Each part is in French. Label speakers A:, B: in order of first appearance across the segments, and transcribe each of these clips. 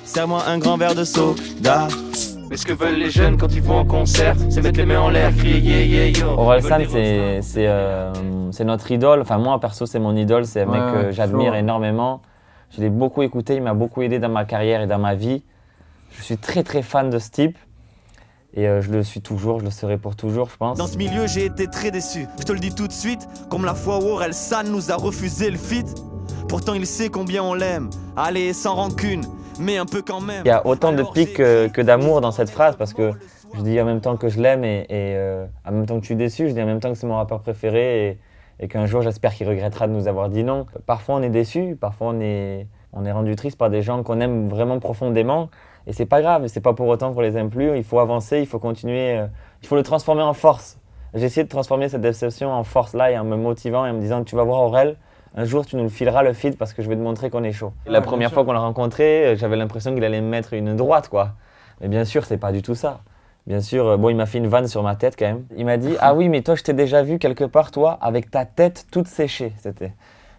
A: Serre-moi un grand verre de soda. Mais ce que veulent les jeunes quand ils vont en concert, c'est mettre les mains en l'air, crier yeah yeah yo.
B: Orelsan, c'est notre idole. Enfin, moi, perso, c'est mon idole. C'est un mec que j'admire énormément. Je l'ai beaucoup écouté. Il m'a beaucoup aidé dans ma carrière et dans ma vie. Je suis très, très fan de ce type. Et je le suis toujours, je le serai pour toujours, je pense.
A: Dans ce milieu, j'ai été très déçu. Je te le dis tout de suite, comme la fois où Orelsan nous a refusé le feat. Pourtant, il sait combien on l'aime. Allez, sans rancune, mais un peu quand même.
B: Il y a autant de pique que d'amour dans cette phrase parce que je dis en même temps que je l'aime et en même temps que je suis déçu. Je dis en même temps que c'est mon rappeur préféré et qu'un jour, j'espère qu'il regrettera de nous avoir dit non. Parfois, on est déçu, parfois, on est rendu triste par des gens qu'on aime vraiment profondément. Et c'est pas grave, c'est pas pour autant qu'on les aime plus. Il faut avancer, il faut continuer, il faut le transformer en force. J'ai essayé de transformer cette déception en force là et en me motivant et en me disant tu vas voir Aurel, un jour tu nous le fileras le feed parce que je vais te montrer qu'on est chaud. La première fois qu'on l'a rencontré, j'avais l'impression qu'il allait me mettre une droite quoi. Mais bien sûr, c'est pas du tout ça. Bien sûr, bon, il m'a fait une vanne sur ma tête quand même. Il m'a dit ah oui, mais toi je t'ai déjà vu quelque part toi avec ta tête toute séchée. C'était.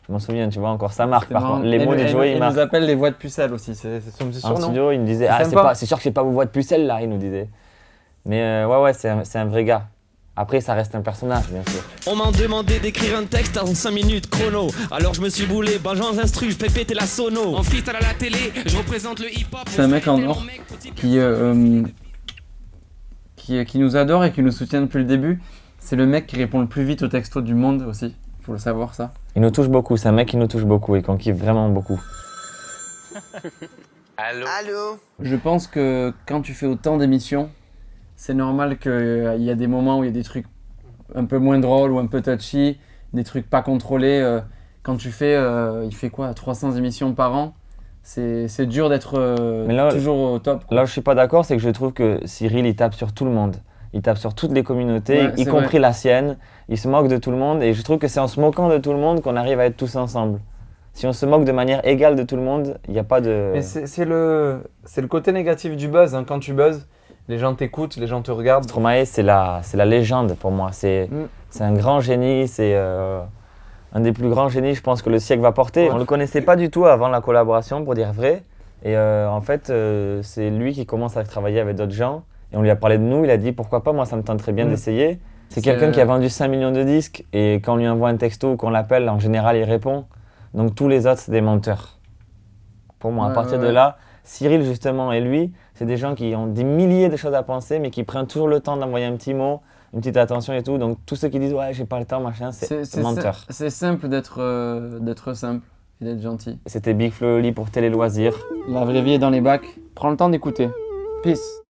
B: Je m'en souviens, tu vois, encore ça marque. Par contre, les mots de Joey,
C: il nous appelle les voix de pucelle aussi, c'est son petit surnom.
B: En studio, il me disait c'est sûr que c'est pas vos voix de pucelle là, il nous disait. Mais ouais, c'est un vrai gars. Après, ça reste un personnage, bien sûr.
A: On m'a demandé d'écrire un texte en 5 minutes chrono. Alors je me suis boulé, Benjamin instru, je fais péter la sono. En freestyle à la télé, je représente le hip-hop.
C: C'est un mec en or qui nous adore et qui nous soutient depuis le début. C'est le mec qui répond le plus vite aux textos du monde aussi. Faut le savoir ça.
B: Il nous touche beaucoup, c'est un mec qui nous touche beaucoup et qu'on kiffe vraiment beaucoup.
D: Allô.
C: Je pense que quand tu fais autant d'émissions, c'est normal qu'il y a des moments où il y a des trucs un peu moins drôles ou un peu touchy, des trucs pas contrôlés. Quand tu fais, il fait quoi, 300 émissions par an, c'est dur d'être toujours au top. Quoi.
B: Là où je suis pas d'accord, c'est que je trouve que Cyril, il tape sur tout le monde. Il tape sur toutes les communautés, y compris la sienne. Il se moque de tout le monde et je trouve que c'est en se moquant de tout le monde qu'on arrive à être tous ensemble. Si on se moque de manière égale de tout le monde, il n'y a pas de...
E: Mais c'est le côté négatif du buzz. Hein. Quand tu buzzes, les gens t'écoutent, les gens te regardent.
B: Stromae, c'est la légende pour moi. C'est un grand génie, c'est un des plus grands génies, je pense, que le siècle va porter. On ne le connaissait pas du tout avant la collaboration, pour dire vrai. Et en fait, c'est lui qui commence à travailler avec d'autres gens. Et on lui a parlé de nous, il a dit pourquoi pas, moi ça me tente très bien d'essayer. C'est quelqu'un qui a vendu 5 millions de disques et quand on lui envoie un texto ou qu'on l'appelle, en général il répond. Donc tous les autres c'est des menteurs. Pour moi, à partir de là, Cyril justement et lui, c'est des gens qui ont des milliers de choses à penser mais qui prennent toujours le temps d'envoyer un petit mot, une petite attention et tout. Donc tous ceux qui disent ouais j'ai pas le temps machin, c'est menteur.
C: C'est simple d'être simple et d'être gentil.
B: C'était Big Flo et Oli pour Télé Loisirs.
C: La vraie vie est dans les bacs. Prends le temps d'écouter. Peace.